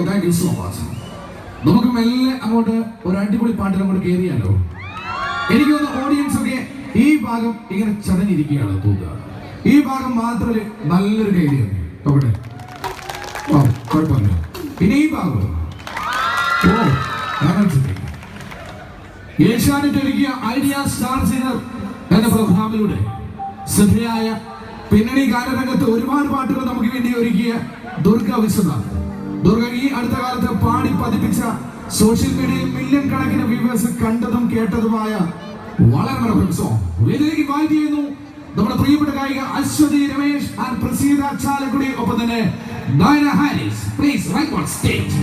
Thank you so much. നമുക്ക് മെല്ലെ അങ്ങോട്ട് ഒരു അടിപൊളി പാട്ടിൽ അങ്ങോട്ട് കയറിയാലോ. എനിക്ക് തോന്നുന്നു ഓഡിയൻസ് ഒക്കെ ഈ ഭാഗം ഇങ്ങനെ ചടഞ്ഞിരിക്കുകയാണ് തോന്നുക. ഈ ഭാഗം മാത്രമേ നല്ലൊരു കയറിയാണ് നോക്കട്ടെ. കുഴപ്പമില്ല. പിന്നെ ഈ ഭാഗം ഏഷ്യാനെറ്റ് ഒരുക്കിയ ഐഡിയ സ്റ്റാർ സിംഗർ എന്ന പ്രോഗ്രാമിലൂടെ ശ്രദ്ധയായ പിന്നണി ഗാനരംഗത്ത് ഒരുപാട് പാട്ടുകൾ നമുക്ക് വേണ്ടി ഒരുക്കിയ ദുർഗ വിശ്വനാഥ്. ദുർഗ ഈ അടുത്ത കാലത്ത് പാടി പതിപ്പിച്ച സോഷ്യൽ മീഡിയയിൽ മില്യൺ കണക്കിന് വ്യൂവേഴ്സ് കണ്ടതും കേട്ടതുമായ വളരെ മനോഹരം സോങ് വേദിയിലേക്ക് ഇൻവൈറ്റ് ചെയ്യുന്നു നമ്മുടെ പ്രിയപ്പെട്ട ഗായിക അശ്വതി രമേശ് ആൻഡ് പ്രസീത ചാലക്കുടി, ഒപ്പം തന്നെ Dayana Harris. Please right on stage.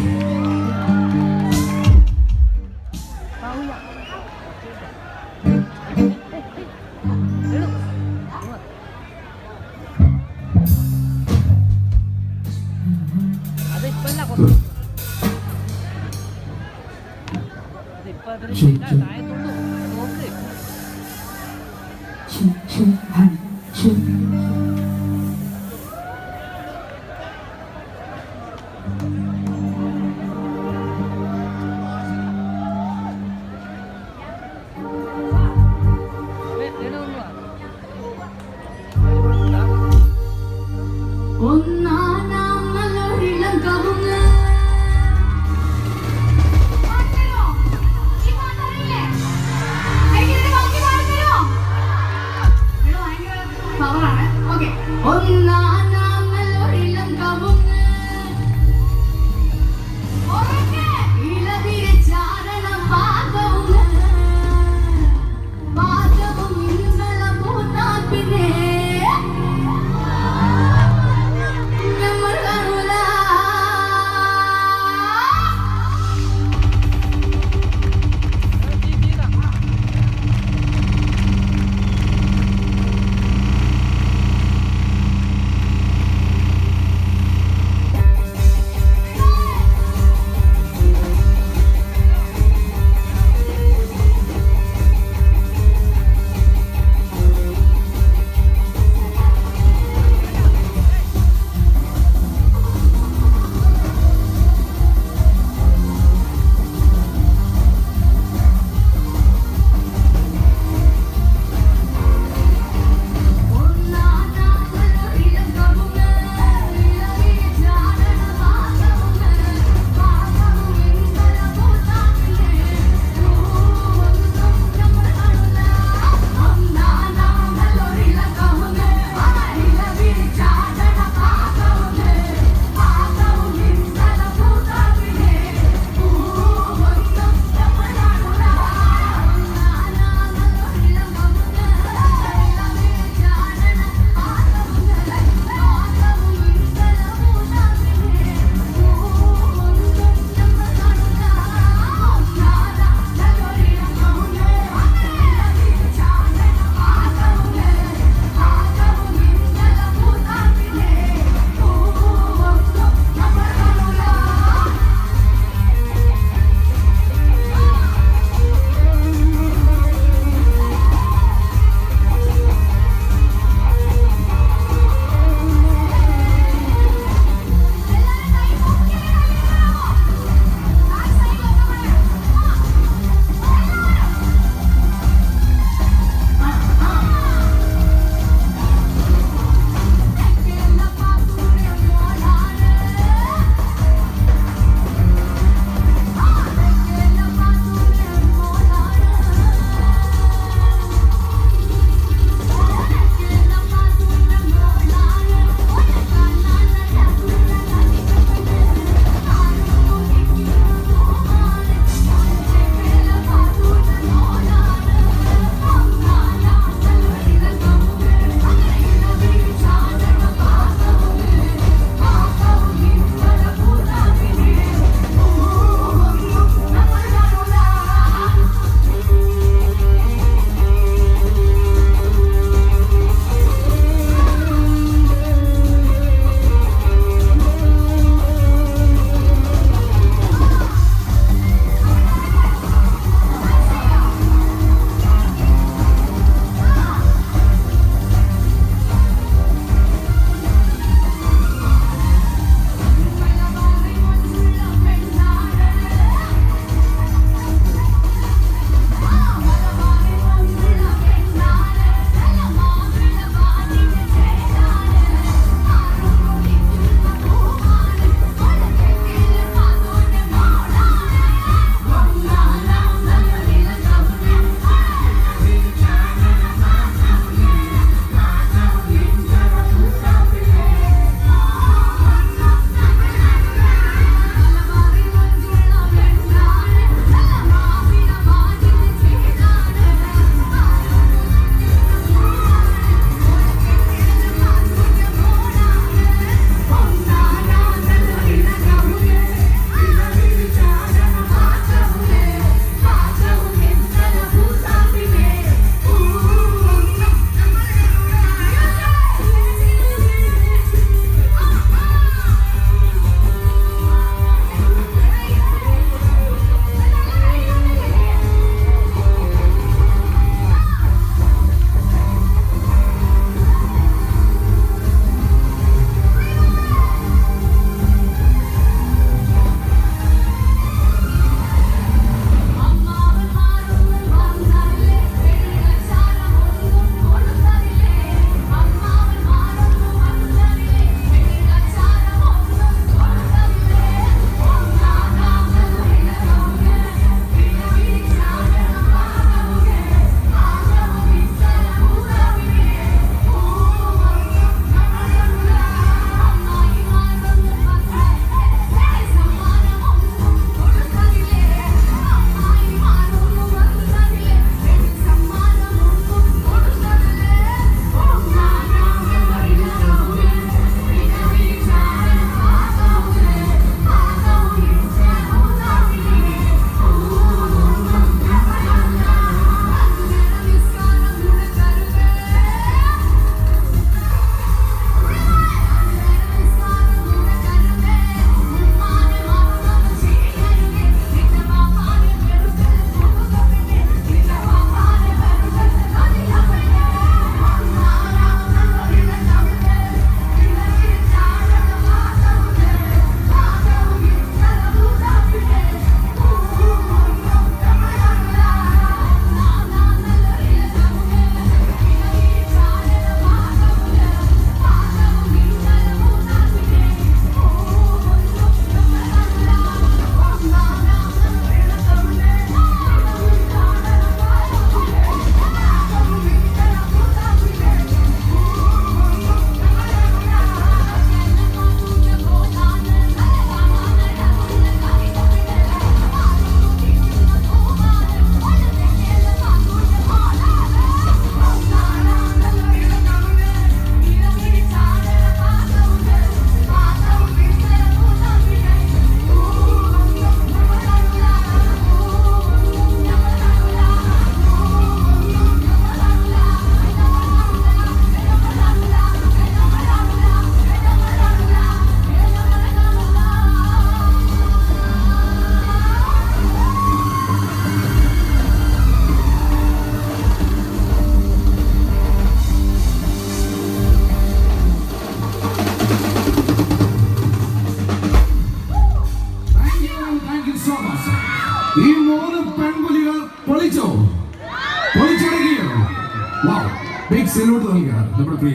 Salute നൽകുകയാണ് നമ്മുടെ പ്രിയ.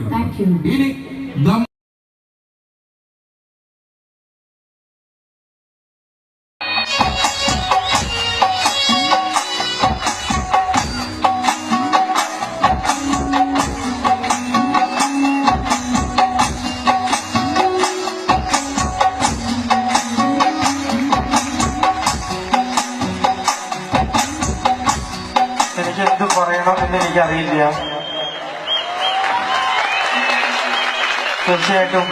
ഇനി എന്ത് പറയണമെന്ന് എനിക്കറിയില്ല. തീർച്ചയായിട്ടും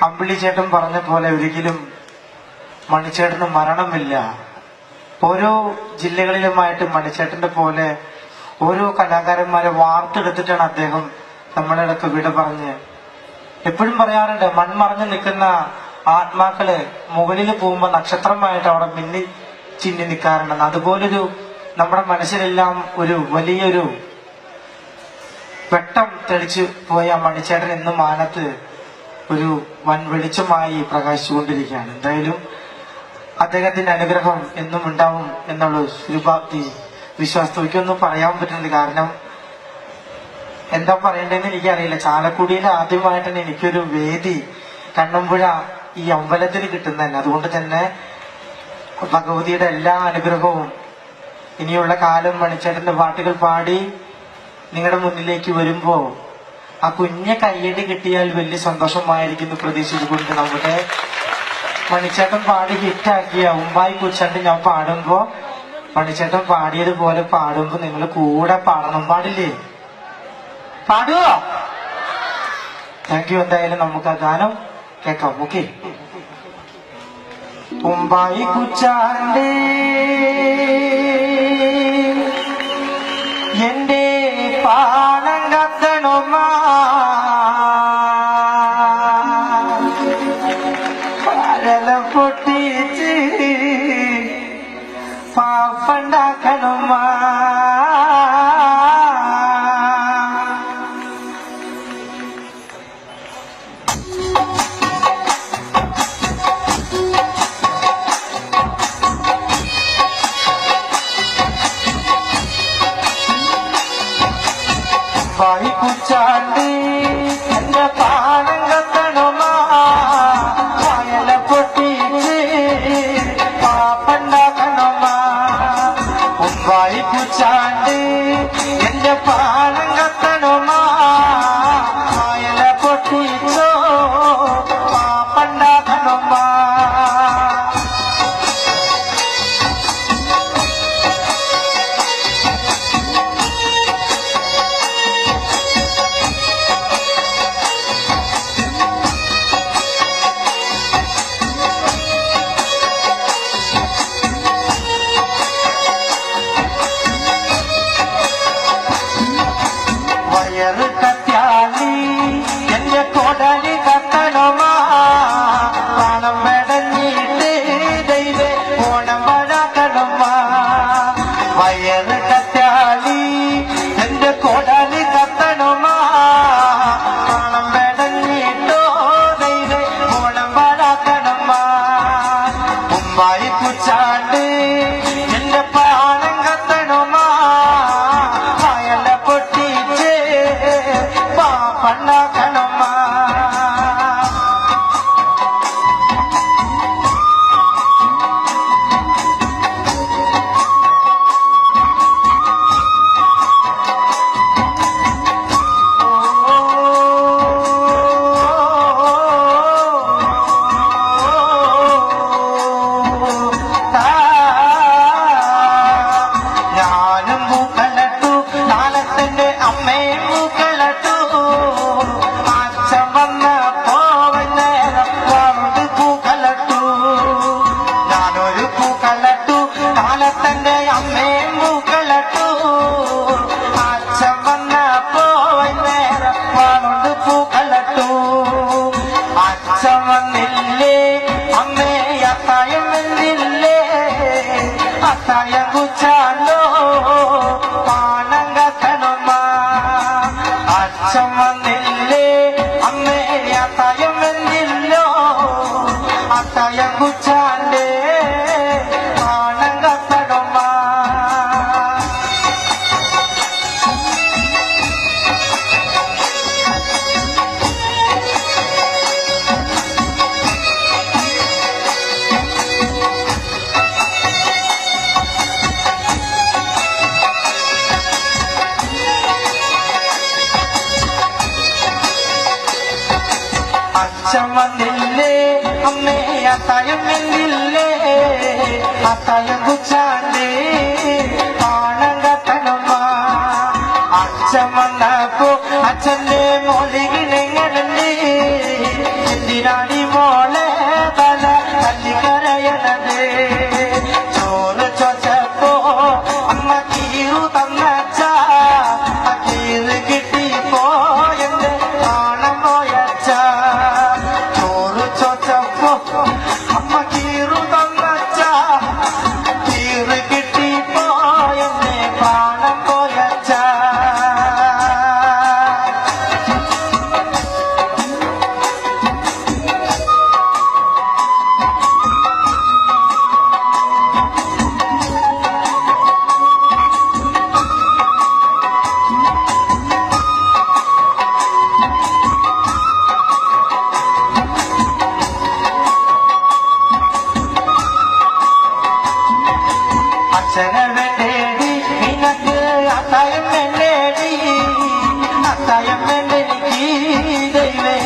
അമ്പിളി ചേട്ടൻ പറഞ്ഞ പോലെ ഒരിക്കലും മണിച്ചേട്ടന് മരണമില്ല. ഓരോ ജില്ലകളിലുമായിട്ട് മണിച്ചേട്ടന്റെ പോലെ ഓരോ കലാകാരന്മാരെ വാർത്തെടുത്തിട്ടാണ് അദ്ദേഹം നമ്മുടെ ഇടയ്ക്ക് വിട പറഞ്ഞ്. എപ്പോഴും പറയാറുണ്ട്, മൺമറഞ്ഞു നിൽക്കുന്ന ആത്മാക്കള് മുകളിൽ പോകുമ്പോ നക്ഷത്രമായിട്ട് അവിടെ മിന്നി ചിന്നി നിൽക്കാറുണ്ടെന്ന്. അതുപോലൊരു നമ്മുടെ മനസ്സിലെല്ലാം ഒരു വലിയൊരു വെട്ടം തെളിച്ചു പോയ മണിച്ചേട്ടൻ ഇന്ന് മാനത്ത് ഒരു വൻ വെളിച്ചമായി പ്രകാശിച്ചുകൊണ്ടിരിക്കുകയാണ്. എന്തായാലും അദ്ദേഹത്തിന്റെ അനുഗ്രഹം എന്നും ഉണ്ടാവും എന്നുള്ള ശുഭാപ്തി വിശ്വാസത്തൊന്നും പറയാൻ പറ്റുന്നത്. കാരണം എന്താ പറയേണ്ടതെന്ന് എനിക്കറിയില്ല. ചാലക്കുടിയിൽ ആദ്യമായിട്ടാണ് എനിക്കൊരു വേദി കണ്ണമ്പുഴ ഈ അമ്പലത്തിൽ കിട്ടുന്നതന്നെ. അതുകൊണ്ട് തന്നെ ഭഗവതിയുടെ എല്ലാ അനുഗ്രഹവും ഇനിയുള്ള കാലം മണിച്ചേട്ടന്റെ പാട്ടുകൾ പാടി നിങ്ങളുടെ മുന്നിലേക്ക് വരുമ്പോ ആ കുഞ്ഞ കയ്യടി കിട്ടിയാൽ വലിയ സന്തോഷമായിരിക്കുന്നു പ്രതീക്ഷിച്ചുകൊണ്ട് നമ്മുടെ മണിച്ചേട്ടൻ പാടി ഹിറ്റാക്കിയ ഉമ്പായി കുച്ചണ്ട് ഞാൻ പാടുമ്പോ മണിച്ചേട്ടൻ പാടിയതുപോലെ പാടുമ്പോ നിങ്ങൾ കൂടെ പാടണം. പാടില്ലേ? പാടുവോ? Thank you. എന്തായാലും നമുക്ക് ആ ഗാനം കേൾക്കാം. ഓക്കെ. ഉമ്പായി കുച്ചാണ്ട് എന്റെ പാണം കത്തണുമാ പൊട്ടിച്ച് പാപ്പണ്ടാക്കണുമാ കുച്ചാണ്ട് എന്റെ പാണം കത്തണുമാ വയല പൊട്ടിച്ച് പാപ്പണ്ടാക്കണുമാ. ഉമ്പായി കുച്ചാണ്ട് എന്റെ പാണം കത്തണുമാ വയല പൊട്ടിച്ചോ പാപ്പണ്ടാക്കണുമാ. കൊടലി കത്തണമാ പണം മെടഞ്ഞിട്ട് ദൈവേ ഓണം വഴക്കണമാ. വയറ് കത്താളി എന്റെ കൊടലി കത്തണമാ പണം മെടഞ്ഞിട്ടോ ദൈവേ ഓണം വഴക്കണമാ. ഉമ്മായി കുച്ചാണ്ട് എന്റെ പാണം കത്തണമാ വയല പൊട്ടിച്ച് പാപ്പണ്ടാക്കണമാ. അച്ഛൻ വന്നില്ലേ അമ്മേ അത്തായം വെന്നില്ലേ അത്തായം കുച്ചാണ്ടേ പാണം കത്തണമ്മ അച്ഛൻ വന്നപ്പോ അച്ഛന്റെ മോളികളെങ്ങനെ എന്തിനാടി മോളെ തല തല്ലിക്കരയണത് ചോറ് ചോച്ചപ്പോ അമ്മ കീറു തന്നച്ച ആ കീറ് കിട്ടിപ്പോ എന്റെ കാണാൻ പോയച്ച ചോറ് ചോച്ചപ്പോ അമ്മ കീറു തന്നച്ച കീറ് കിട്ടിപ്പോ എന്നെ കാണാൻ പോയച്ച അച്ഛനെ വേണ്ടേടി നിനക്ക് അത്തായം വേണ്ടേടി അത്തായം വേണ്ടെനിക്ക് ദൈവേ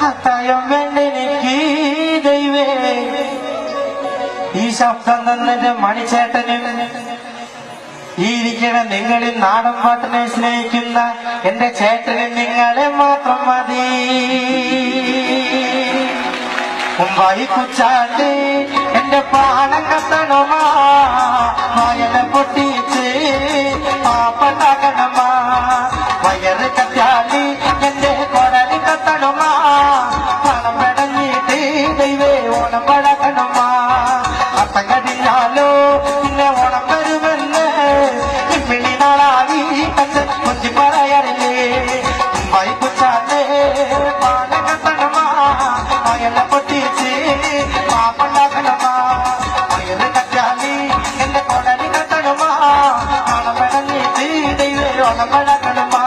അത്തായം വേണ്ടെനിക്ക് ദൈവേ ഈ ശബ്ദം തന്നിട്ട് മണിച്ചേട്ടനും ഈ ഇരിക്കണ നിങ്ങളിൽ നാടൻ പാട്ടിനെ സ്നേഹിക്കുന്ന എന്റെ ചേട്ടന് നിങ്ങളെ മാത്രം മതി മുമ്പായി കുച്ചാണ്ട് എന്റെ പാണം കത്തണമാ വയല പൊട്ടിച്ച് പാപ്പണ്ടാക്കണമാ വയറ് കത്താലി എന്റെ കൊടലി കത്തണമാ പണം പെടഞ്ഞിട്ട് ദൈവേ ഓണം പഴക്കണമാ അത്തം കടിഞ്ഞാലോ പിന്നെ ഓണം വരുമെന്ന് ഇമ്മിണി നാളാവി കത്ത് കൊഞ്ചി പറയാറില്ലേ മുമ്പായി കുച്ചാണ്ട് പാണം കത്തണമാ വയല പൊട്ടിച്ച് പാപ്പണ്ടാക്കണമാ വയറ് കറ്റാലി എന്റെ കൊടലി കത്തണമാ ഓണം പെടഞ്ഞിട്ട് ദൈവേ ഓണം പഴക്കണമാ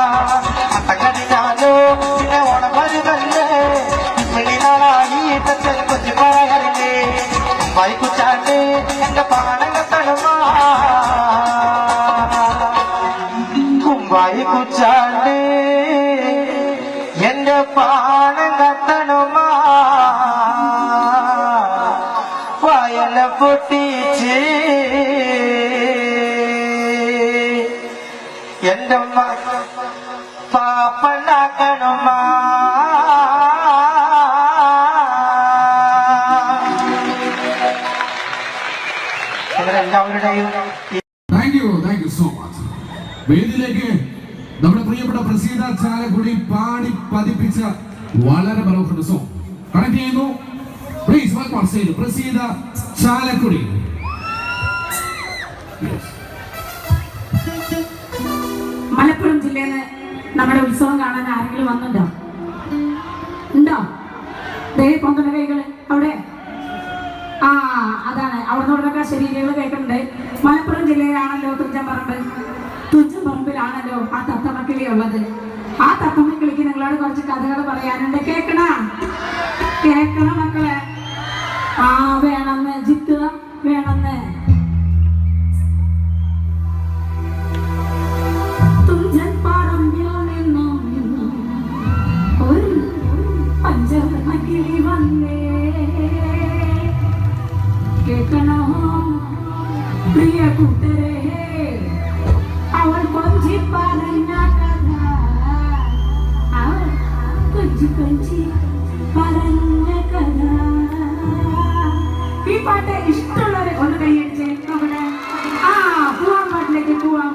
അത്തം കടിഞ്ഞാലോ പിന്നെ ഓണം വരുമെന്ന് ഇമ്മിണി നാളായി കത്ത് കൊഞ്ചി പറയാറില്ലേ മുമ്പായി കുച്ചാണ്ട് എന്റെ പാണം കത്തണമാ മുമ്പായി കുച്ചാണ്ട് എന്റെ പാണം കത്തണമാ വയല പൊട്ടിച്ച് എന്റെ പാപ്പണ്ടാക്കണമാ എല്ലാവരുടെയും താങ്ക് യു സോ മച്ച്. വേദിയിലേക്ക് നമ്മുടെ പ്രിയപ്പെട്ട പ്രസീത ചാലക്കുടി പാടി പതിപ്പിച്ച വളരെ മനോഹര സോങ് കണക്ട് ചെയ്യുന്നു. Please welcome on stage Praseetha Chalakudy. Malappuram ജില്ലയിൽ നിന്ന് നമ്മുടെ ഉത്സവം കാണാൻ ആരെങ്കിലും വന്നിട്ടുണ്ടോ? ഉണ്ടോ? ദേ കൊണ്ടുവന്ന കൈകള് അവിടെ. ആ അതാണ് അവിടെ നിന്നൊക്കെ ശരീരങ്ങൾ കേൾക്കുന്നുണ്ട്. മലപ്പുറം ജില്ലയിലാണല്ലോ തുഞ്ചൻപറമ്പിലാണല്ലോ ആ തത്തമ്മക്കിളി ഉള്ളത്. ആ തത്തമ്മക്കിളിക്ക് നിങ്ങളോട് കുറച്ച് കഥകൾ പറയാനുണ്ട്. കേൾക്കണം മക്കളെ. ആ വേണമെന്ന് ജിത്ത് വേണമെന്ന് തുഞ്ചൻപറമ്പിൽ നിന്നും ഒരു പഞ്ചവർണ്ണക്കിളി വന്നേ. കേൾക്കണോ പ്രിയ കൂട്ടരെ, അവൾ കൊഞ്ചി പറഞ്ഞ കഥ, അവൾ കൊഞ്ചി പറഞ്ഞ കഥ. ഈ പാട്ട് ഇഷ്ടമുള്ളവരെ ഒന്ന് കൈയടിച്ചേ നോക്കട്ടെ. ആ പോവാൻ പാട്ടിലേക്ക് പോവാം.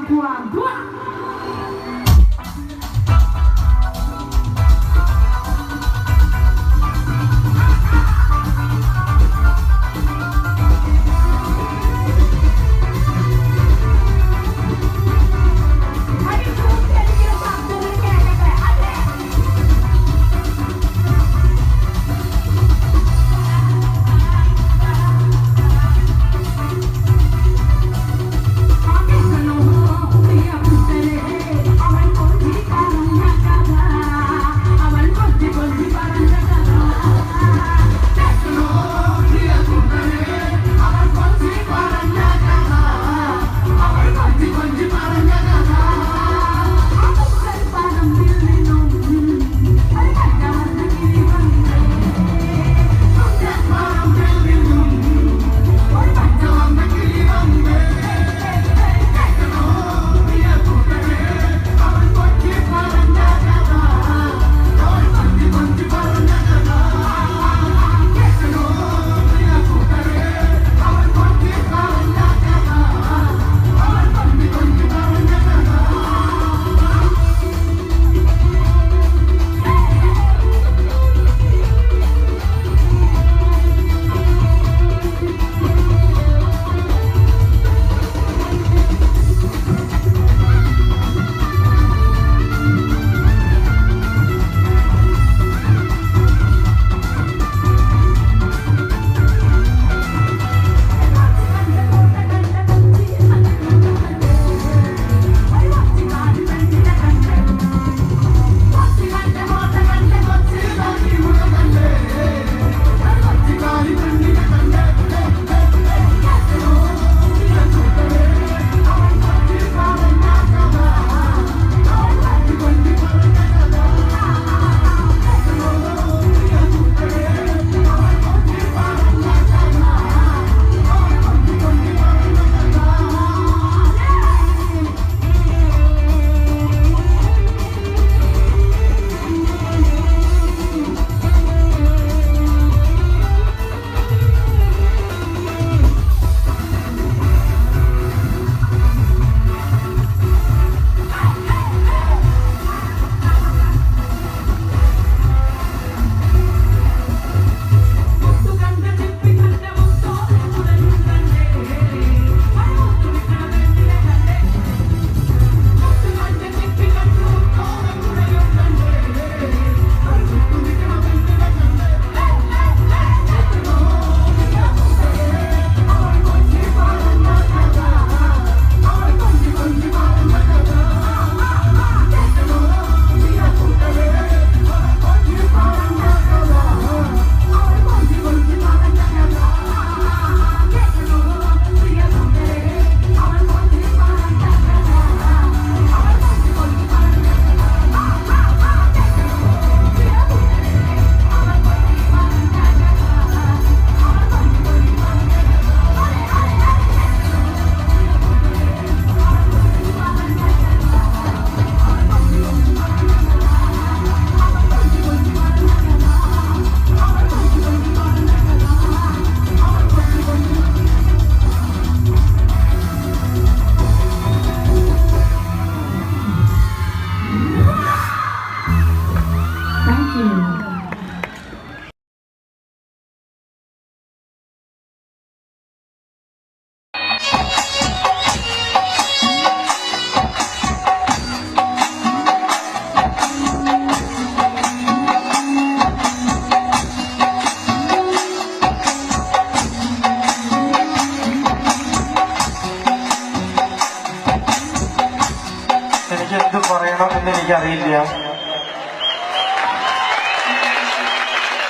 എനിക്കെന്ത് പറയണമെന്ന് എനിക്കറിയില്ല.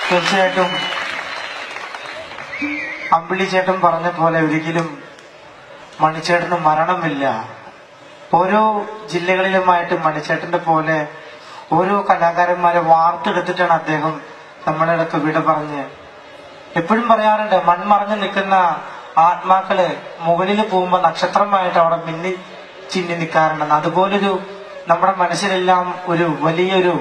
തീർച്ചയായിട്ടും അമ്പിളി ചേട്ടൻ പറഞ്ഞ പോലെ ഒരിക്കലും മണിച്ചേട്ടന് മരണമില്ല. ഓരോ ജില്ലകളിലുമായിട്ട് മണിച്ചേട്ടന്റെ പോലെ ഓരോ കലാകാരന്മാരെ വാർത്തെടുത്തിട്ടാണ് അദ്ദേഹം നമ്മളെ ഇടയ്ക്ക് വിട പറഞ്ഞ്. എപ്പോഴും പറയാറുണ്ട്, മൺമറഞ്ഞു നിൽക്കുന്ന ആത്മാക്കള് മുകളിൽ പോകുമ്പോ നക്ഷത്രമായിട്ട് അവിടെ മിന്നി ചിന്നി നിൽക്കാറുണ്ടെന്ന്. അതുപോലൊരു നമ്മുടെ മനസ്സിലെല്ലാം ഒരു വലിയൊരു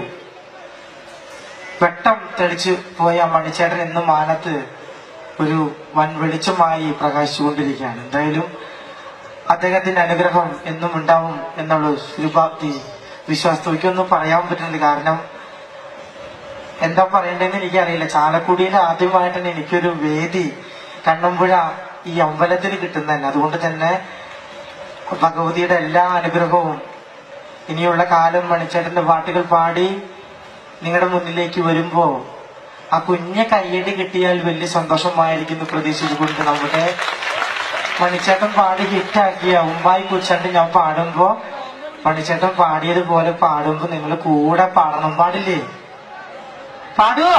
വെട്ടം തെളിച്ചു പോയ മണിച്ചേട്ടൻ ഇന്ന് മാനത്ത് ഒരു വൻ വെളിച്ചമായി പ്രകാശിച്ചുകൊണ്ടിരിക്കുകയാണ്. എന്തായാലും അദ്ദേഹത്തിന്റെ അനുഗ്രഹം എന്നും ഉണ്ടാവും എന്നുള്ള ശുഭാപ്തി വിശ്വാസത്തിൽ എനിക്കൊന്നും പറയാൻ പറ്റുന്നില്ല. കാരണം എന്താ പറയണ്ടെന്ന് എനിക്കറിയില്ല. ചാലക്കുടിയിൽ ആദ്യമായിട്ടാണ് എനിക്കൊരു വേദി കണ്ണമ്പുഴ ഈ അമ്പലത്തിൽ കിട്ടുന്നതന്നെ. അതുകൊണ്ട് തന്നെ ഭഗവതിയുടെ എല്ലാ അനുഗ്രഹവും ഇനിയുള്ള കാലം മണിച്ചേട്ടന്റെ പാട്ടുകൾ പാടി നിങ്ങളുടെ മുന്നിലേക്ക് വരുമ്പോ ആ കുഞ്ഞ കയ്യടി കിട്ടിയാൽ വലിയ സന്തോഷമായിരിക്കുന്നു പ്രതീക്ഷിച്ചുകൊണ്ട് നമ്മുടെ മണിച്ചേട്ടൻ പാടി ഹിറ്റാക്കിയ ഉമ്മായി കുച്ചാണ്ട് ഞാൻ പാടുമ്പോ മണിച്ചേട്ടൻ പാടിയതുപോലെ പാടുമ്പോ നിങ്ങൾ കൂടെ പാടണം. പാടില്ലേ? പാടുവോ?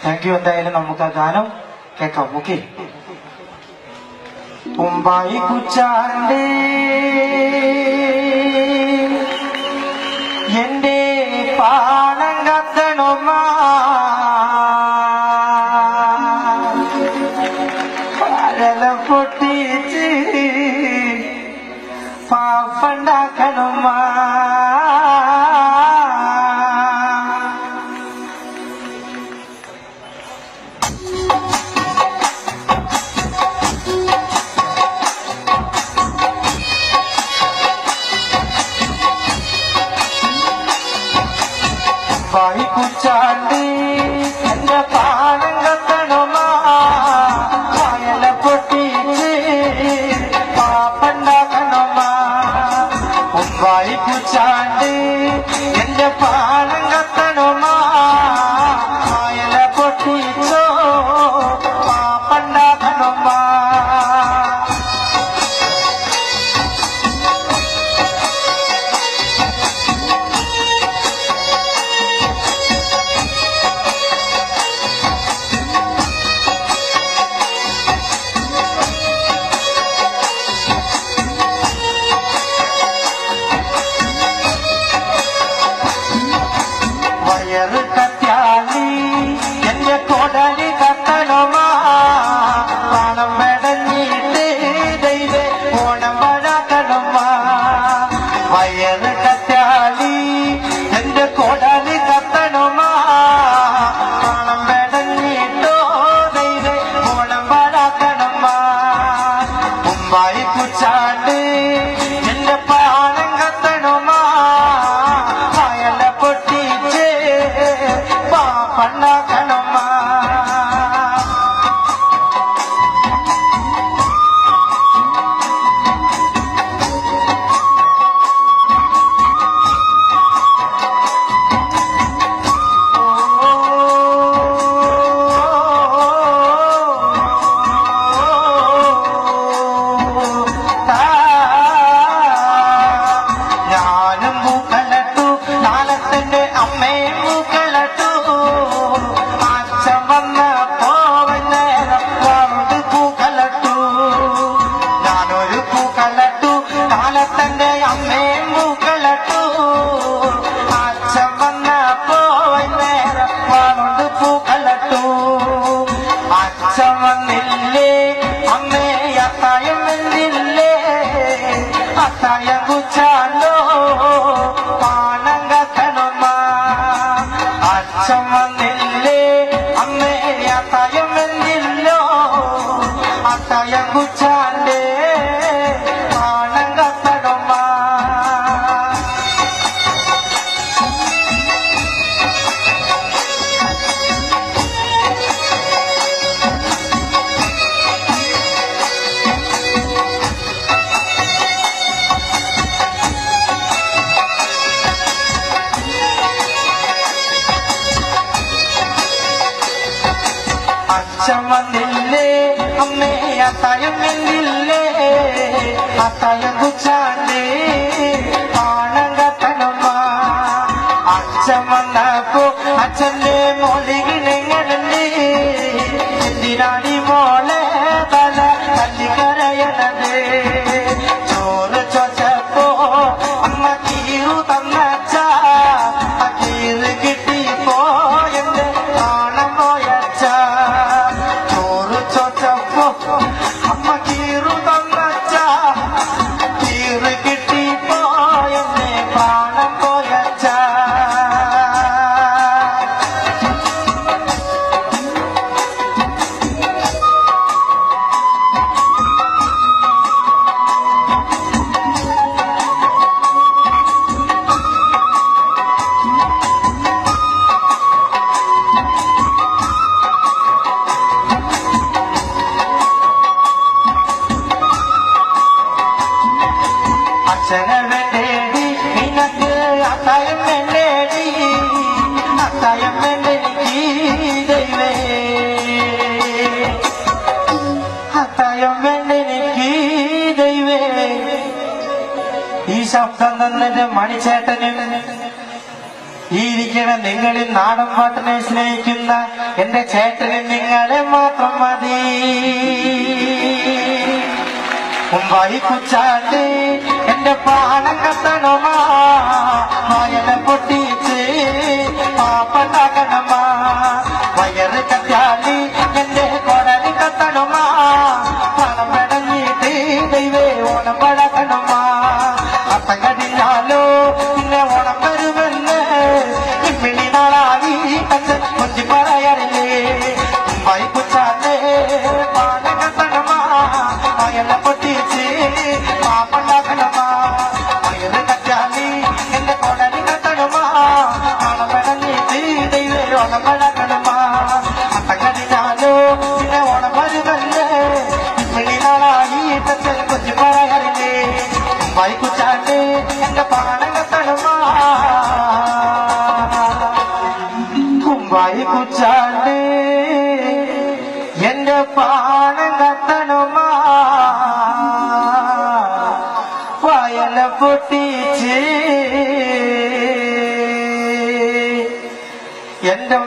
Thank you. എന്തായാലും നമുക്ക് ആ ഗാനം കേൾക്കാം. ഓക്കെ. ഉമ്മായി കുച്ചാണ്ട് എന്റെ പാണം കത്തണുമാ പൊട്ടിച്ച് പാപ്പണ്ടാക്കണുമാ വായി കുച്ചാണ്ട് എന്റെ പാണം കത്തണുമാ വയല പൊട്ടിച്ച് പാപ്പണ്ടാക്കണുമാ. വായി കുച്ചാണ്ട് എന്റെ പാണം കത്തണുമാ വയല പൊട്ടിച്ചോ പാപ്പണ്ടാക്കണുമാ. അച്ഛൻ വന്നില്ലേ അമ്മേ അത്തായം എന്നില്ലേ അത്തായം കുച്ചാണ്ടേ പാണം കത്തണമ്മ അച്ഛൻ വന്നപ്പോ അച്ഛന്റെ മോളികളെങ്ങനല്ലേ എന്തിനാടി മോളെ തല തല്ലിക്കരയണത് ചോറ് ചോച്ചപ്പോ അമ്മ കീറു തന്നച്ച ആ കീറ് കിട്ടിപ്പോ എന്റെ കാണാൻ പോയച്ച ചോറ് ചോച്ചപ്പോ അമ്മ കീറു തന്നച്ച കീറ് കിട്ടിപ്പോ എന്നെ കാണാൻ പോയച്ച അച്ഛനെ വേണ്ടേടി നിനക്ക് അത്തായം വേണ്ടേടി അത്തായം വേണ്ടെനിക്ക് ദൈവേ അത്തായം വേണ്ടെനിക്ക് ദൈവേ ഈ ശബ്ദം തന്നെ മണിച്ചേട്ടനും ഈ ഇരിക്കണ നിങ്ങളിൽ നാടൻ പാട്ടിനെ സ്നേഹിക്കുന്ന എന്റെ ചേട്ടന് നിങ്ങളെ മാത്രം മതി മുമ്പായി കുച്ചാണ്ട് എന്റെ പാണം കത്തണമാ വയല പൊട്ടിച്ച് പാപ്പണ്ടാക്കണമാ വയറ് കത്താലി എന്റെ കൊടലി കത്തണമാ പണം പെടഞ്ഞിട്ട് ദൈവേ ഓണം പഴക്കണമാ അത്തം കടിഞ്ഞാലോ പിന്നെ ഓണം വരുമെന്ന് ഇമ്മിണി നാളായി കത്ത് കൊഞ്ചി പറയാറില്ലേ മുമ്പായി കുച്ചാണ്ട് പാണം കത്തണമാ വയല പൊട്ടിച്ച് പാപ്പണ്ടാക്കണമാ വയറ് കറ്റാലി എന്റെ കൊടലി കത്തണമാ പണം പെടഞ്ഞിട്ട് ദൈവേ ഓണം പഴക്കണമാ അത്തം കടിഞ്ഞാലോ പിന്നെ ഓണം വരുമെന്ന് ഇമ്മിണി നാളായി കത്ത് കൊഞ്ചി പറയാറില്ലേ മുമ്പായി കുച്ചാണ്ട് എന്റെ പാണം കത്തണമാ മുമ്പായി കുച്ചാണ്ട് എന്റെ പാണം കത്തണമാ വയല പൊട്ടിച്ച് എന്റെ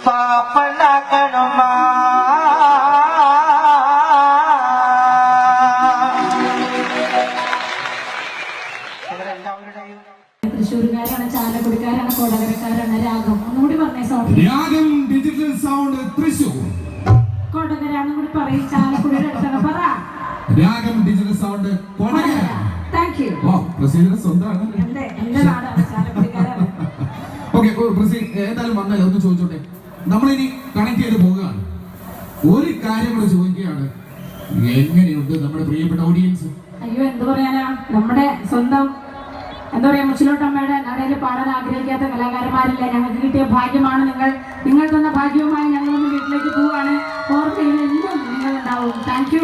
പാപ്പണ്ടാക്കണമാ തൃശ്ശൂരുകാരാണ്, ചാലക്കുടിക്കാരാണ്, കൊടകരക്കാരാണ്. രാഗം ഒന്നുകൂടി പറഞ്ഞേ. സോറി, രാഗം ഡിജിറ്റൽ സൗണ്ട് തൃശൂർ. കൊടകരാന്നും കൂടി പറയും. ചാലക്കുടിയുടെ അടുത്താണ്. പറ. Ragam digital sound Kodakara. Thank you. ഓ പ്രസീദിന്റെ സ്വന്തമാണ്. എന്റെ നാടാണ്, ചാലക്കുടിക്കാരാണ്. ഓക്കെ പ്രസീദ് ഏതായാലും വന്നല്ലോ ഒന്ന് ചോദിച്ചോട്ടെ. നമ്മളിനി കണക്ട് ചെയ്ത് പോവുകയാണ്. ഒരു കാര്യം കൂടെ ചോദിക്കുകയാണ്, എങ്ങനെയുണ്ട് നമ്മുടെ പ്രിയപ്പെട്ട ഓഡിയൻസ്? അയ്യോ എന്ത് പറയാനാ, നമ്മുടെ സ്വന്തം എന്താ പറയാ മുച്ചിലോട്ടമ്മയുടെ നടയിൽ പാടാൻ ആഗ്രഹിക്കാത്ത കലാകാരന്മാരില്ല. ഞങ്ങൾക്ക് കിട്ടിയ ഭാഗ്യമാണ് നിങ്ങൾ തന്ന ഭാഗ്യവുമായി ഞങ്ങളൊന്ന് വീട്ടിലേക്ക് പോവാണ്. ഓർമ്മയിൽ എന്നും നിങ്ങളുണ്ടാവും. Thank you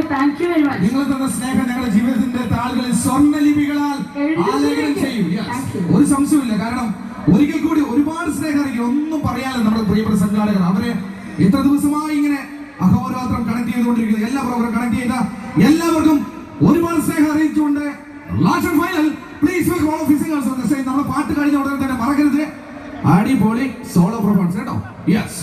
very much. നിങ്ങൾ തന്ന സ്നേഹം ഞങ്ങളുടെ ജീവിതത്തിന്റെ താളുകളിൽ സ്വർണ്ണലിപികളാൽ ആലേഖനം ചെയ്യും. ഒരു സംശയമില്ല. കാരണം ഒരിക്കൽ കൂടി ഒരുപാട് സ്നേഹം അറിയിക്കും. ഒന്നും പറയാതെ നമ്മുടെ പ്രിയപ്പെട്ട സംഘാടകർ അവരെ ഇത്ര ദിവസമായി ഇങ്ങനെ അഹോരാത്രം കണക്ട് ചെയ്തുകൊണ്ടിരിക്കുന്നത് എല്ലാ പ്രോഗ്രാം കണക്ട് ചെയ്ത എല്ലാവർക്കും ഒരുപാട് സ്നേഹം അറിയിച്ചുകൊണ്ട് last and final please welcome all of singers on the stage. നമ്മുടെ പാട്ട് കഴിഞ്ഞ ഉടനെ തന്നെ മറക്കരുത് അടിപൊളി സോളോ പെർഫോമൻസ് കേട്ടോ. യെസ്.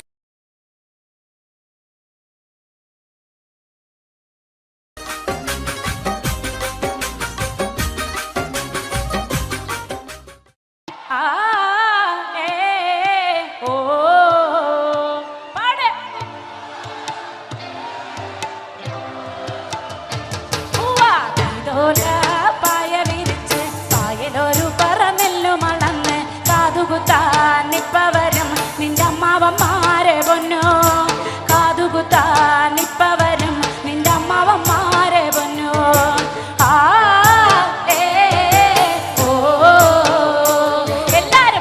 നിന്റെ അമ്മാവന്മാരെ പൊന്നോ കാതുകുത്താനിപ്പവരും നിന്റെ അമ്മാവന്മാരെ പൊന്നോ. ആ ഏ ഓ എല്ലാരും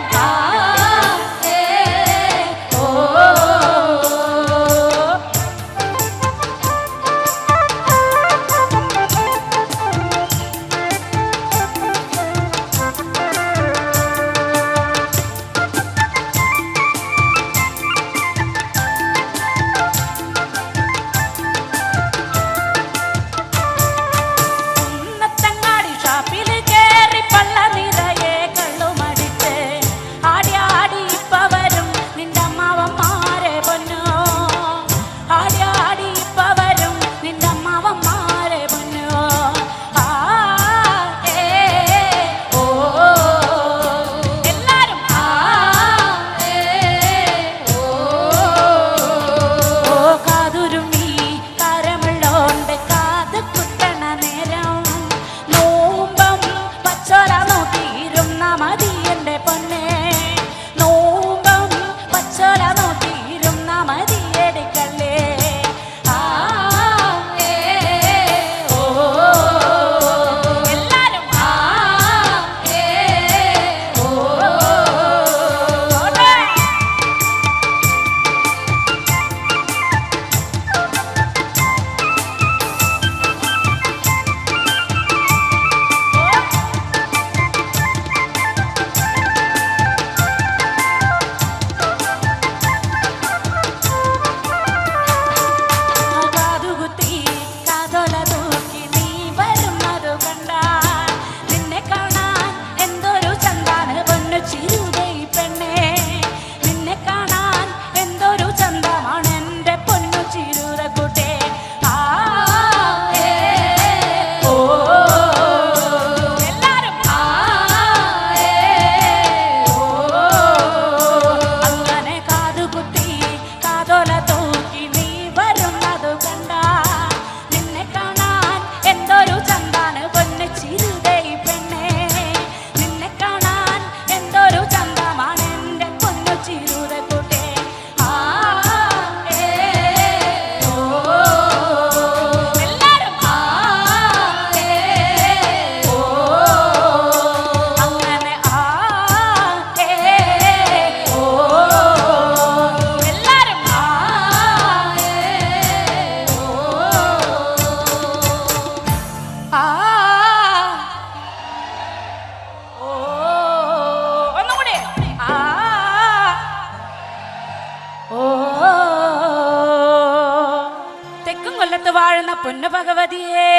വാഴുന്ന പൊന്നു ഭഗവതിയേ,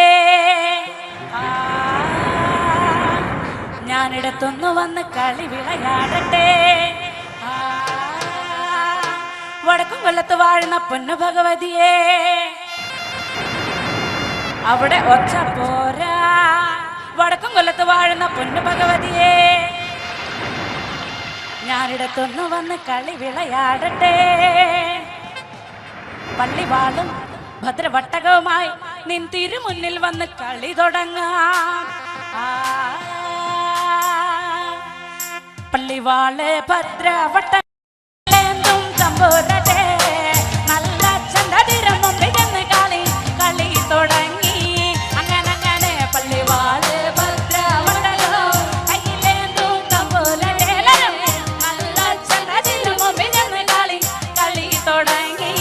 ഞാനിടത്തൊന്നു വന്ന് കളി വിളയാടട്ടെ. വടക്കും കൊല്ലത്ത് വാഴുന്ന പൊന്നു ഭഗവതിയേ, അവിടെ ഒച്ച പോരാ. വടക്കും കൊല്ലത്ത് വാഴുന്ന പൊന്നു ഭഗവതിയേ, ഞാനിടത്തൊന്നു വന്ന് കളി വിളയാടട്ടെ. പള്ളിവാളും ഭദ്രവട്ടകവുമായി നിൻ തിരുമുന്നിൽ വന്ന് കളി തുടങ്ങാം. പള്ളിവാള് ഭദ്രവട്ടം തമ്പുരട്ടെ, നല്ല ചന്തതിരമും വിജന്ന് കളി കളി തുടങ്ങി. അങ്ങനെ പള്ളിവാള് ഭദ്രവട്ടകം കയ്യിലേന്തും തമ്പുരട്ടെ, നല്ല ചന്തതിരമും വിജന്ന് കളി കളി തുടങ്ങി.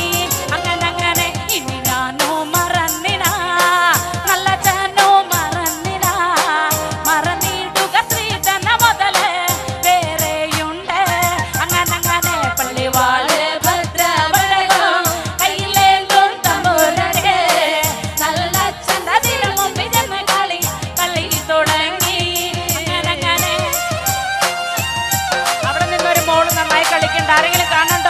അങ്ങനെ ഇനി ഞാനോ മറന്നിന, നല്ല ചാനോ മറന്നിന, മറന്നിടുക ശ്രീധന മുതല് വേറെയുണ്ട്. അങ്ങനെ പള്ളിവാള് ഭദ്രവടകം കയ്യിലേന്തും തമ്പുരട്ടെ, നല്ല ചന്തതിരമും വിജന്ന് കളി കളി തുടങ്ങി. അങ്ങനെ അവിടെ നിന്നൊരു മോള് നന്നായി കളിക്കണ്ട, ആരെങ്കിലും കാണണ്ടോ?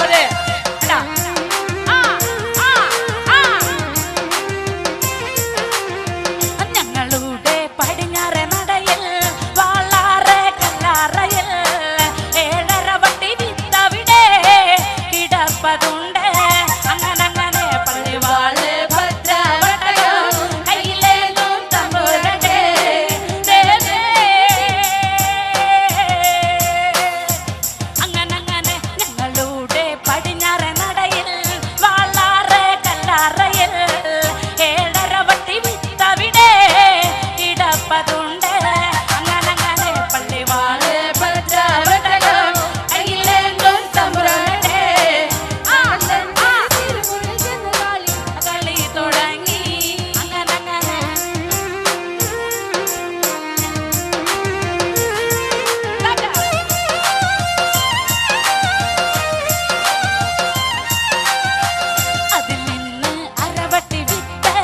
ഞങ്ങളുടെ പടിഞ്ഞാറെ നടയിൽ വാളാറെ കല്ലാറയിൽ 7.5 വട്ടി വിത്തവിടെ കിടപ്പതുണ്ട്. അങ്ങനെ പള്ളിവാള് ഭദ്രവടകം കയ്യിലേന്തും തമ്പുരട്ടെ. അങ്ങനെ ഞങ്ങളുടെ പടിഞ്ഞാറെ നടയിൽ വാളാറെ കല്ലാറയിൽ 7.5 വട്ടി വിത്തവിടെ കിടപ്പതുണ്ട്. അങ്ങനെ പള്ളിവാള് ഭദ്രവടകം കയ്യിലേന്തും തമ്പുരട്ടെ, കളി തുടങ്ങി. അങ്ങനെ അതിൽ നിന്ന് അരവട്ടി വിത്ത്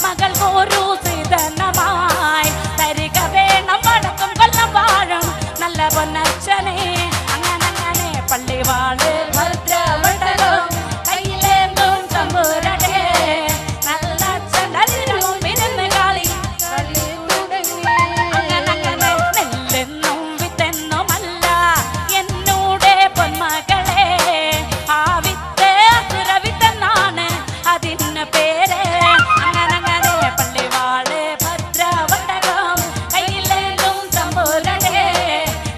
മകൾക്കൊരു ശ്രീധനമായി തരിക വേണം വടക്കും കൊല്ലം വാഴും നല്ല പൊന്നച്ഛനെ. അങ്ങനെ പള്ളിവാള് ഭദ്രവടകം കയ്യിലേന്തും തമ്പുരട്ടെ, നല്ല ചണ്ടതിരമും വിരുന്ന് കളി കളി തുടങ്ങി. അങ്ങനെ നെല്ലെന്നും വിത്തെന്നുമല്ല എന്നൂടെ പൊന്മകളെ, ആ വിത്ത് അസുരവിത്തെന്നാണ് അതിന് പേര്. അങ്ങനെ പള്ളിവാള് ഭദ്രവടകം കയ്യിലേന്തും തമ്പുരട്ടെ,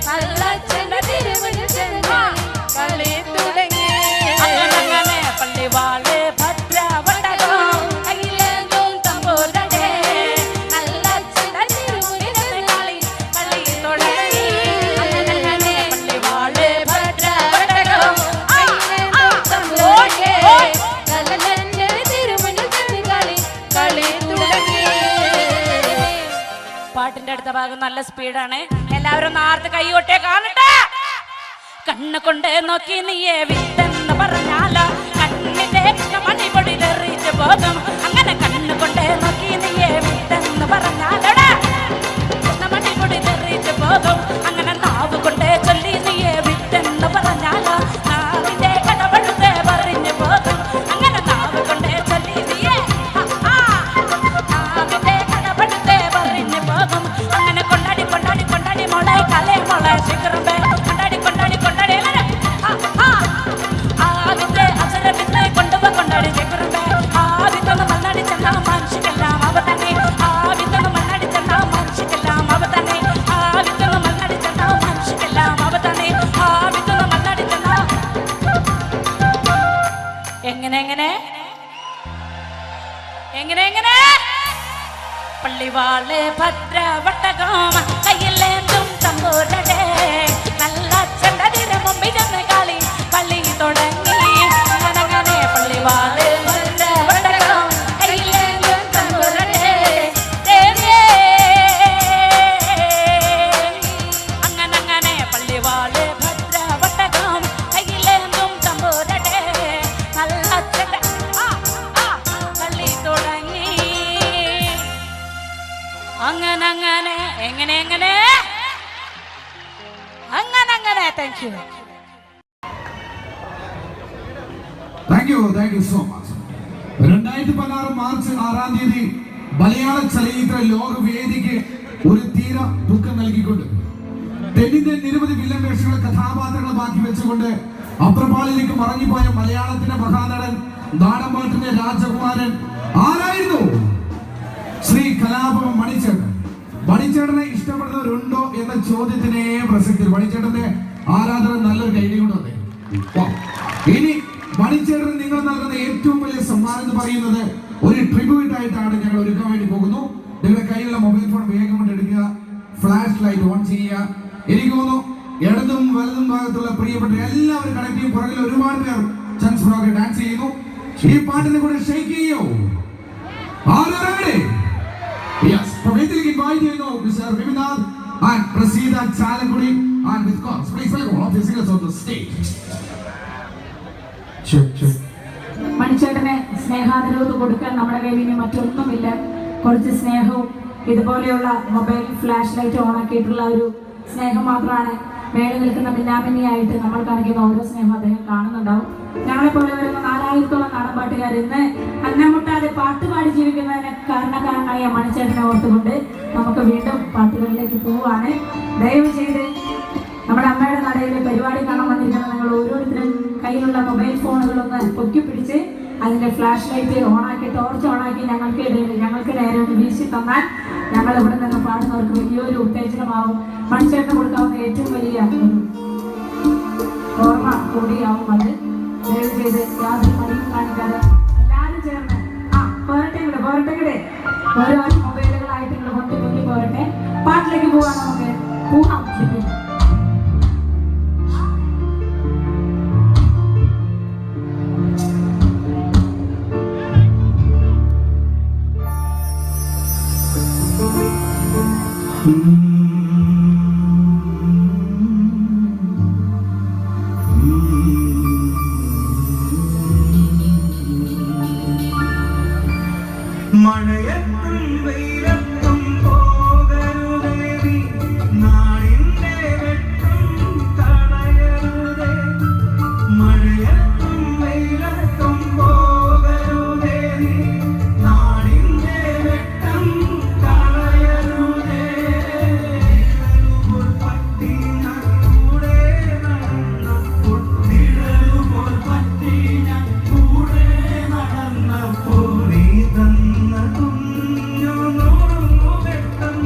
നല്ല കളി തുടങ്ങി. അങ്ങനെ പള്ളിവാള് ഭദ്രവടകം കയ്യിലേന്തും തമ്പുരട്ടെ, നല്ല കളി കളി തുടങ്ങി. അങ്ങനെ പള്ളിവാള് ഭദ്രവടകം പാട്ടിന്റെ അടുത്ത ഭാഗം നല്ല സ്പീഡാണ്. എല്ലാവരും നാർത്ത് കൈകൊട്ടേ കാണട്ടെ. കണ്ണ് കൊണ്ട് നോക്കി നീയെ വിത്തെന്ന് പറഞ്ഞാലോ കണ്ണിന്റെ മണി പൊടി തെറിച്ച് പോകും. അങ്ങനെ കണ്ണ് കൊണ്ട് നോക്കി നീയെ വിത്തെന്ന് പറഞ്ഞാലോടെ മണി പൊടി തെറിച്ച് പോകും. അങ്ങനെ നാവ് കൊണ്ട് ചൊല്ലി നീയെ വിത്തെന്ന് പറഞ്ഞാലോ നാവിന്റെ കടവഴുത്തെ പറഞ്ഞു പോകും. അങ്ങനെ നാവ് കൊണ്ട് ചൊല്ലി നീയെ നാവിന്റെ കടവഴുത്തെ പറഞ്ഞു പോകും. അങ്ങനെ കൊണ്ടാടി കൊണ്ടാടി കൊണ്ടാടി മോളെ കലേ മോളെ ശിഖരമ്പേ കൊണ്ടാടി കൊണ്ടാടി കൊണ്ടാടി ആവിത്തെ അസുരവിത്തെ കൊണ്ടുപോ കൊണ്ടാടി ശിഖരമ്പേ. ആവിത്തൊന്ന് മണ്ണാടി ചെന്നാ മനുഷ്യക്കെല്ലാം അവ തന്നെ. ആവിത്തൊന്ന് മണ്ണാടി ചെന്നാ മനുഷ്യക്കെല്ലാം അവ തന്നെ. ആവിത്തൊന്ന് മണ്ണാടി ചെന്നാ മനുഷ്യക്കെല്ലാം അവ തന്നെ. ആവിത്തൊന്ന് മണ്ണാടി ചെന്നാ എങ്ങനെ പള്ളിവാള് ഭദ്രവട്ടകം കയ്യിലേന്തും തമ്പുരട്ടെ, നല്ല ചണ്ടതിരമും വിജന്ന് കളി കളി തുടങ്ങി. അങ്ങനെ പള്ളിവാള് ഭദ്രവട്ടകം കയ്യിലേന്തും തമ്പുരട്ടെ. അങ്ങനെ പള്ളിവാള് ഭദ്രവട്ടകം കയ്യിലേന്തും തമ്പുരട്ടെ, നല്ല കളി തുടങ്ങി. Thank you. Thank you so much. 2016 March 6-ാം തീയതി മലയാള ചലച്ചിത്ര ലോകവേദിക്ക് ഒരു തീര ദുഃഖം നൽകിക്കൊണ്ട് തെന്നിന്റെ നിരവധി വില്ലൻ വേഷങ്ങളെ കഥാപാത്രങ്ങളെ ബാക്കി വെച്ചുകൊണ്ട് അപ്രപാളിലേക്ക് മറങ്ങിപ്പോയ മലയാളത്തിന്റെ മഹാനടൻ നാടൻപാട്ടിന്റെ രാജകുമാരൻ ആരായിരുന്നു? ശ്രീ കലാഭവൻ മണിച്ചേട്ടൻ. മണിച്ചേട്ടനെ ഇഷ്ടപ്പെടുന്നവരുണ്ടോ എന്ന ചോദ്യത്തിനെ പ്രസക്തി. മണിച്ചേട്ടന്റെ ആരാധന നല്ലൊരു കൈകൊണ്ട്. ഇനി മണിച്ചേട്ടൻ നിങ്ങൾ നൽകുന്ന ഏറ്റവും വലിയ സമ്മാനം എന്ന് പറയുന്നത് ഒരു ട്രിബ്യൂട്ട് ആയിട്ടാണ് ഞങ്ങൾ ഒരുക്കാൻ വേണ്ടി പോകുന്നു. നിങ്ങളുടെ കയ്യിലുള്ള മൊബൈൽ ഫോൺ വേഗം കൊണ്ട് എടുക്കുക, ഫ്ലാഷ് ലൈറ്റ് ഓൺ ചെയ്യുക. എനിക്ക് തോന്നുന്നു ഇടതും വലതും ഭാഗത്തുള്ള പ്രിയപ്പെട്ട എല്ലാവരും കണക്ട് ചെയ്യും. പുറകിൽ ഒരുപാട് പേർ ചാൻസ് ഫ്രോക്ക് ഡാൻസ് ചെയ്യുന്നു. ഈ പാട്ടിനെ കൂടെ ഷെയ്ക്ക് ചെയ്യോ? Yes, വേദിയിലേക്ക് invite ചെയ്യുന്നു mister Viminath and Praseetha Chalakudy and with course please welcome all the singers on the stage. മണിച്ചേട്ടനെ സ്നേഹാദരവ് കൊടുക്കാൻ നമ്മുടെ കയ്യിൽ ഇനി മറ്റൊന്നുമില്ല. കുറച്ച് സ്നേഹവും ഇതുപോലെയുള്ള മൊബൈൽ ഫ്ലാഷ് ലൈറ്റ് ഓണാക്കിയിട്ടുള്ള ഒരു സ്നേഹം മാത്രമാണ് മേളിൽ നിൽക്കുന്ന ഭിന്നാഭിന്നിയായിട്ട് നമ്മൾ കാണിക്കുന്ന ഓരോ സ്നേഹം അദ്ദേഹം കാണുന്നുണ്ടാവും. ഞങ്ങളെപ്പോലെ വരുന്ന 4000-ഓളം നാടൻപാട്ടുകാർ ഇന്ന് അന്നമുട്ടാതെ പാട്ടുപാടി ജീവിക്കുന്നതിന് കാരണക്കാരനായ മണിച്ചേട്ടനെ ഓർത്തുകൊണ്ട് നമുക്ക് വീണ്ടും പാട്ടുകളിലേക്ക് പോവുകയാണ്. ദയവ് ചെയ്ത് നമ്മുടെ അമ്മയുടെ നടയിലെ പരിപാടി കാണാൻ വന്നിരിക്കുന്ന നിങ്ങൾ ഓരോരുത്തരും കയ്യിലുള്ള മൊബൈൽ ഫോണുകളൊന്ന് പൊക്കി പിടിച്ച് അതിന്റെ ഫ്ലാഷ് ലൈറ്റ് ഓണാക്കി ടോർച്ച് ഓണാക്കി ഞങ്ങൾക്ക് നേരെ ഒന്ന് വീശി തന്നാൽ ഞങ്ങൾ ഇവിടെ നിന്ന് പാടുന്നവർക്ക് വലിയൊരു ഉത്തേജനമാവും. മണിച്ചേട്ടന് കൊടുക്കാവുന്ന ഏറ്റവും വലിയ ഓർമ്മ കൂടിയാവും അത്. ദയവ് ചെയ്ത് യാതൊരു മടിയും കാണിക്കാതെ എല്ലാവരും ചേർന്ന് പോരട്ടെ ഓരോ മൊബൈലുകളായിട്ട് നിങ്ങൾ പൊട്ടി പോരട്ടെ. പാട്ടിലേക്ക് പോകാൻ നമുക്ക് പോകാം. മഴയത്തും വെയിലത്തും പോകരുതേ, നാടിന്റെ വെട്ടം തടയരുതേ. മഴയത്തും വെയിലത്തും പോകരുതേ, നാടിന്റെ വെട്ടം തടയരുതേ. നിഴലുപോൽ പറ്റി ഞാൻ കൂടെ നടന്നപ്പോൾ, നിഴലുപോൽ പറ്റി ഞാൻ കൂടെ നടന്നപ്പോൾ നീ തന്ന കുഞ്ഞു വെട്ടം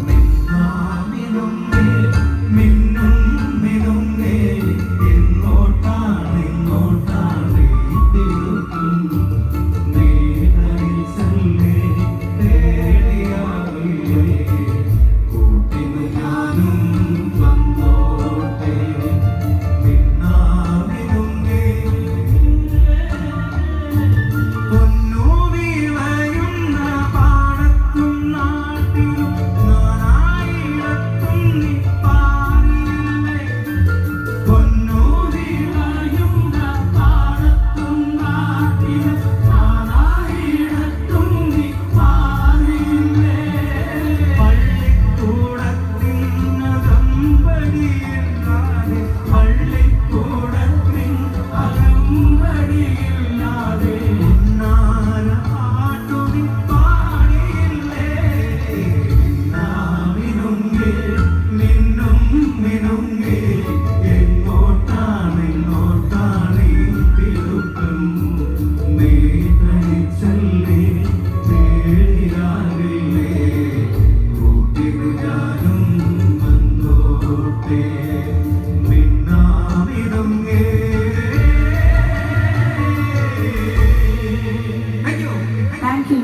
മിന്നാമിനുങ്ങേ മിന്നുമിനുങ്ങേ. എങ്ങോട്ടാണ് തിരുത്തും നീതരിച്ചല്ലേ തേടിയാവില്ലേ. കൂട്ടിന് ഞാനും വന്നോട്ടെ മിന്നാമിനുങ്ങേ. പൊന്നു വിളയുന്ന പാടത്തും നാട്ടിലും നാനായിടത്തും നീ പാറിയില്ലേ. പൊന്നു വിളയുന്ന പാടത്തും നാട്ടിലും നാനായിടത്തും നീ പാറിയില്ലേ. പള്ളിക്കൂടത്തിനകമ്പടിയില്ലാതെ പള്ളിക്കൂടത്തിനകമ്പടിയില്ലാതെ ഉന്നാര പാട്ടുനി പാടിയില്ലേ. മിന്നാമിനുങ്ങേ മിന്നുമിനുങ്ങേ. എങ്ങോട്ടാണ് ഈ തിരുക്കം നീ തനിച്ചല്ലേ തേടിയാവില്ലേ. കൂട്ടിന് ഞാനും വന്നോട്ടെ മിന്നാമിനുങ്ങേ. Thank you.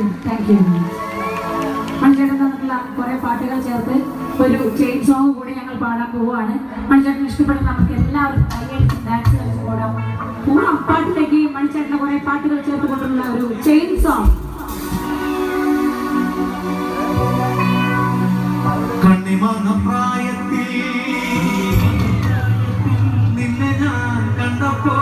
മണിച്ചേട്ടൻ തന്നിട്ടുള്ള കുറെ പാട്ടുകൾ ചേർത്ത് ഒരു ചെയിൻ സോങ് കൂടി ഞങ്ങൾ പാടാൻ പോവുകയാണ്. മണിച്ചേട്ടൻ ഇഷ്ടപ്പെടുന്ന നമുക്ക് എല്ലാവർക്കും കൈയടിച്ച് ഡാൻസ് കളിച്ച് പോടാം. പാട്ടിലേക്ക് മണിച്ചേട്ടന്റെ കുറെ പാട്ടുകൾ ചേർത്തുകൊണ്ടുള്ള ഒരു ചെയിൻ സോങ്. കണ്ണിമാങ്ങ പ്രായത്തിൽ നിന്നെ ഞാൻ കണ്ടപ്പോ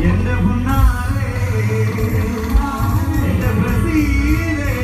എന്റെ പുണ്ണാരേ എന്റെ ബ്രസീലേ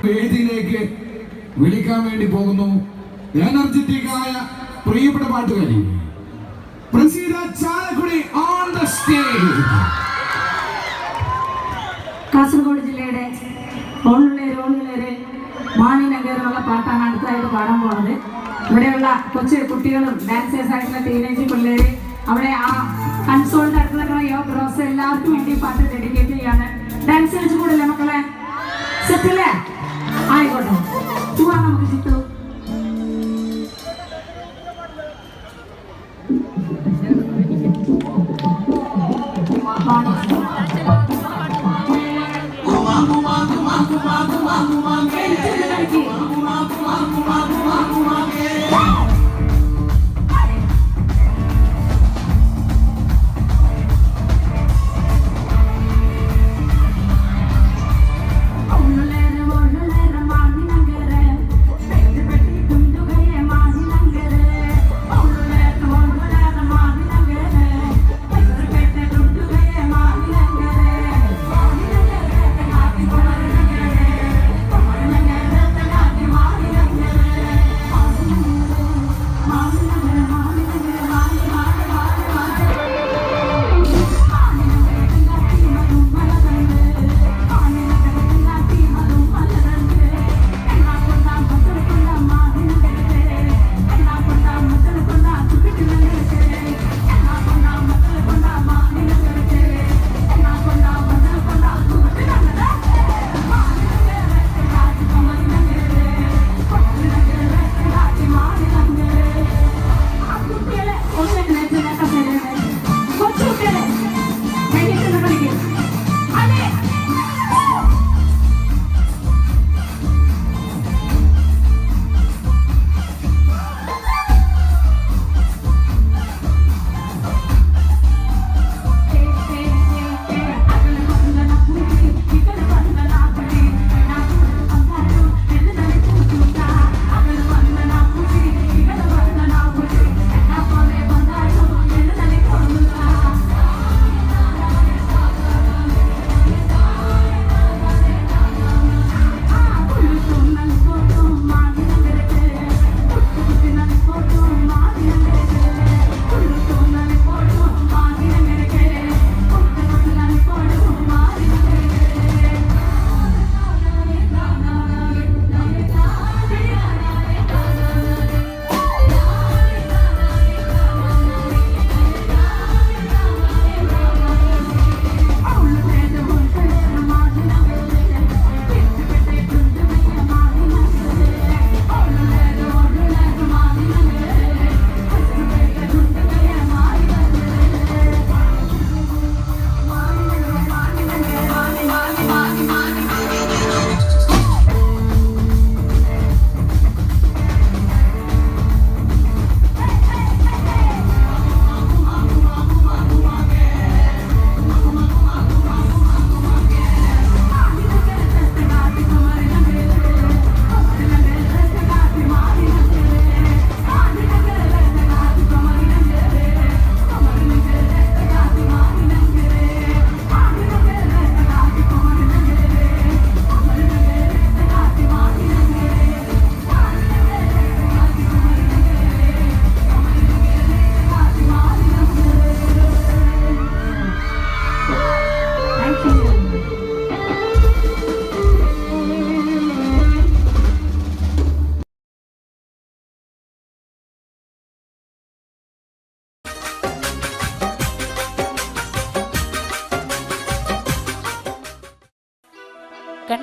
വേദിയിലേക്ക് വിളിക്കാൻ വേണ്ടി പോകുന്നു എനർജറ്റിക്കായ പ്രിയപ്പെട്ട പാട്ടുകാരി Praseetha Chalakudy on the stage. Kasaragod ജില്ലയുടെ ഓണുള്ളേര് മാണിനഗർ എന്നുള്ള പാട്ടാണ് അടുത്തതായിട്ട് പാടാൻ പോകുന്നത്. ഇവിടെയുള്ള കൊച്ചു കുട്ടികളും ഡാൻസേഴ്സ് ആയിട്ടുള്ള ടീനേജ് പിള്ളേര് അവിടെ ആ കൺസോളിന്റെ അടുത്തുള്ള യോ ബ്രോസ് എല്ലാവർക്കും വേണ്ടി പാട്ട് ഡെഡിക്കേറ്റ് ചെയ്യാണ്. ഡാൻസ് കളിച്ചു കൂടില്ലേ മക്കളെ? സെറ്റല്ലേ? ആയിക്കോട്ടെ, പോവാ നമുക്ക് ചിത്തു.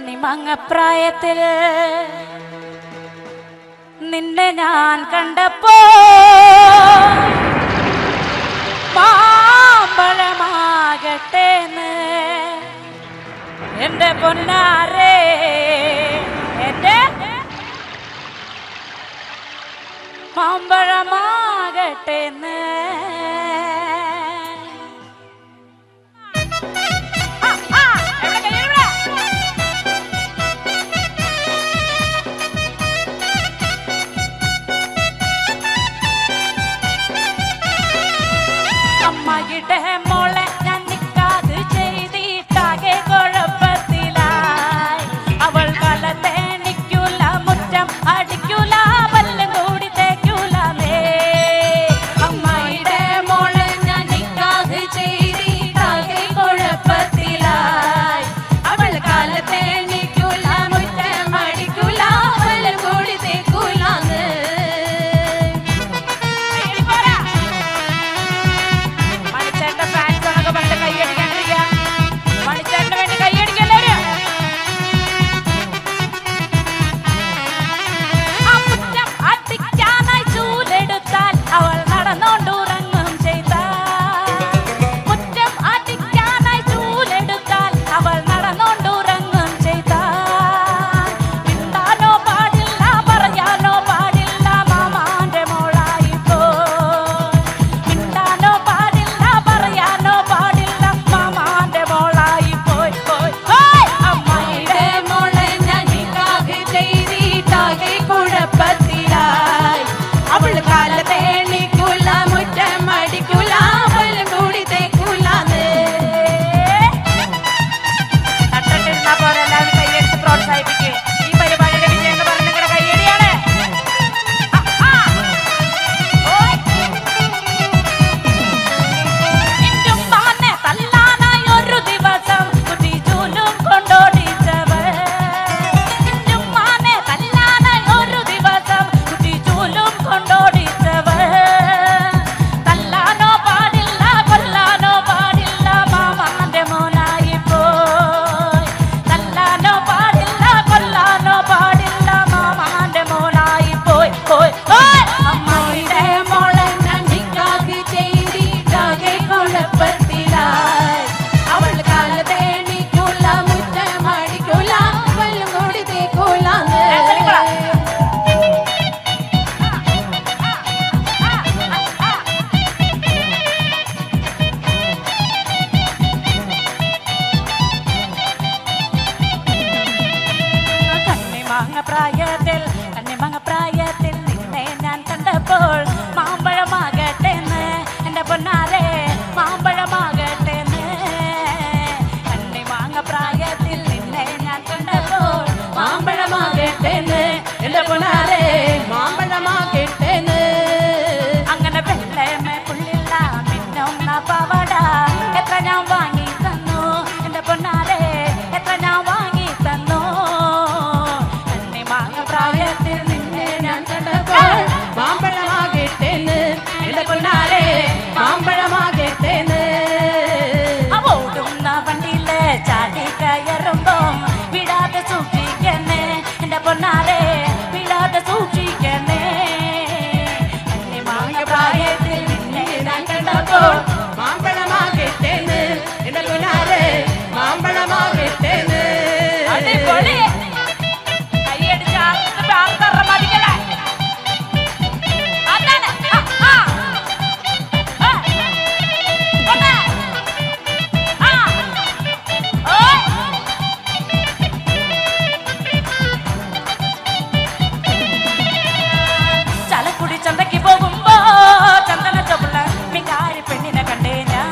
കണ്ണിമങ്ങപ്രായത്തിൽ നിന്നെ ഞാൻ കണ്ടപ്പോ മാമ്പഴമാകട്ടേന്ന് എന്റെ പൊന്നാരേ, എന്റെ മാമ്പഴമാകട്ടേന്ന് അമ്മയുടെ മോളെ ഞാൻ നിക്കാത് ചെയ്തിട്ടാകെ കുഴപ്പത്തിലായി അവൾ കലത്തേൻ കണ്ണിമങ്ങ പ്രായത്തിൽ നിന്നെ ഞാൻ കണ്ടപ്പോൾ മാമ്പഴമാകട്ടെന്ന് എന്റെ പൊന്നാരെ മാമ്പഴമാകട്ടെന്ന് കണ്ണിമാങ്ങ പ്രായത്തിൽ നിന്നെ ഞാൻ കണ്ടപ്പോൾ മാമ്പഴമാകട്ടെന്ന് എന്റെ പൊന്നാരെ മാമ്പഴമാകട്ടെന്ന് അങ്ങനെ വെള്ളമേ പുള്ളില്ല മിന്നുന്ന പവട എത്ര ഞാൻ വാങ്ങി തന്നു എന്റെ പൊന്നാരെ എത്ര ഞാൻ വാങ്ങി തന്നു കണ്ണിമാങ്ങ പ്രായത്തിൽ നിന്നെ ഞാൻ കണ്ടപ്പോൾ മാമ്പഴമാകട്ടെന്ന് എന്റെ പൊന്നാരെ മാമ്പഴമാകട്ടെന്ന് ഓടുന്ന വണ്ടിയില് ചാടി കയറുമ്പോ വിടാതെ സൂക്ഷിക്കണേ എന്റെ പൊന്നാരെ വിടാതെ സൂക്ഷിക്കണേ കണ്ണിമാങ്ങ പ്രായത്തിൽ നിന്നെ ഞാൻ കണ്ടപ്പോൾ മാമ്പഴമാകട്ടെന്ന് എന്റെ പൊന്നാരെ മാമ്പഴമാകട്ടെന്ന് അടിപൊളി കൈയടിച്ച് ആർത്തറ മടിക്കലേ അതാണ് ചലക്കുടി ചന്തയ്ക്ക് പോകുമ്പോ ചന്ദന ചൊവ്വ മികാരി പെണ്ണിനെ കണ്ടേ ഞാൻ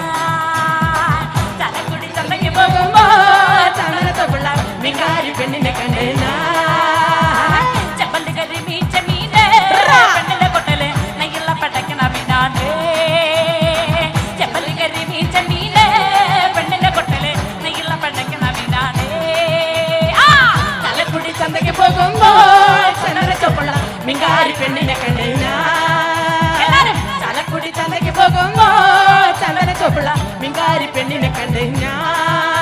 ചലക്കുടി ചന്തയ്ക്ക് പോകുമ്പോ ചന്ദന ചൊവ്വ മികാരി പെണ്ണിനെ കണ്ടേ ഞാൻ ചെമ്പല്ലി കരി മീച്ച മീനെ പെണ്ണിന്റെ കൊട്ടല് നെയ്യുള്ള പടക്കണ മീനാണ് ചെമ്പല്ലി കരി മീച്ച മീനെ പെണ്ണിന്റെ കൊട്ടല് നെയ്യുള്ള പടക്കണ മീനാണ് ചലക്കുടി ചന്തയ്ക്ക് പോകുമ്പോ ചന്ദന ചൊവ്വ മിങ്കാരി പെണ്ണിനെ കണ്ടേ ഞാൻ ചലക്കുടി ചന്തയ്ക്ക് പോകുമ്പോ ചന്ദന ചൊവ്വ മിങ്കാരി പെണ്ണിനെ കണ്ടേ ഞാൻ